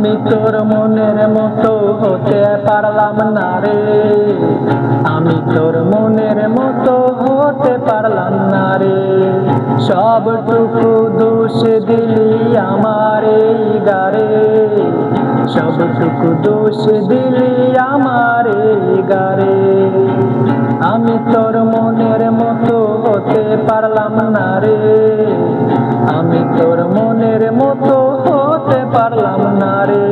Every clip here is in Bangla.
আমি তোর মনের মতো হতে পারলাম না রে, আমি তোর মনের মতো হতে পারলাম না রে। সবটুকু দোষ দিলি আমার এই গারে, সবটুকু দোষ দিলি আমার এই গারে। আমি তোর মনের মতো হতে পারলাম না রে, আমি তোর মনের মতো হতে পারলাম না রে।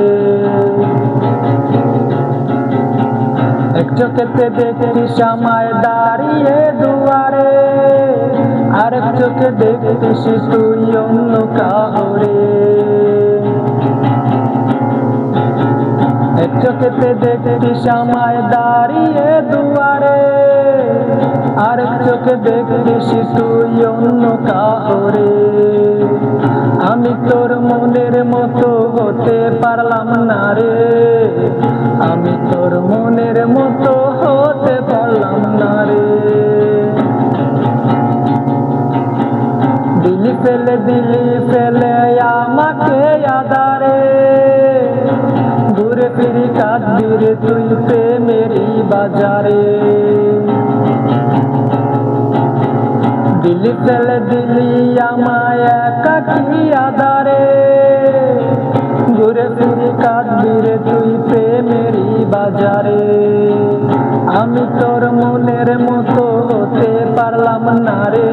এক চোখেতে দেখতিস আমায় দাঁড়িয়ে দুয়ারে, আরেক চোখে দেখতিস তুই অন্য কাউরে। এক চোখেতে দেখতিস আমায় দাঁড়িয়ে দুয়ারে, আরেক চোখে দেখতিস তুই অন্য কাউরে। আমি তোর মনের মতো হতে পারলাম না রে, আমি তোর মনের মতো হতে পারলাম না রে। দিলি ফেলে আমাকে আধারে, ঘুরে ফিরি কাঁদবি রে তুই প্রেমেরই বাজারে। দিলি ফেলে দিলি আমায় একাকী আধারে, ঘুরে ফিরি কাঁদবি রে তুই প্রেমেরই বাজারে। আমি তোর মনের মতো হতে পারলাম না রে,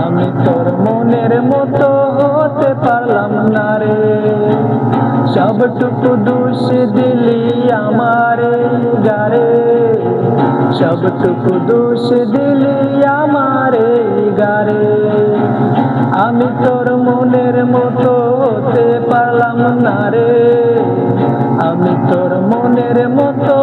আমি তোর মনের মতো হতে পারলাম না রে। সবটুকু দোষ দিলি আমার এই গারে, সবটুকু দোষ দিলি আমার এই গারে। আমি তোর মনের মতো হতে পারলাম না রে, আমি তোর মনের মতো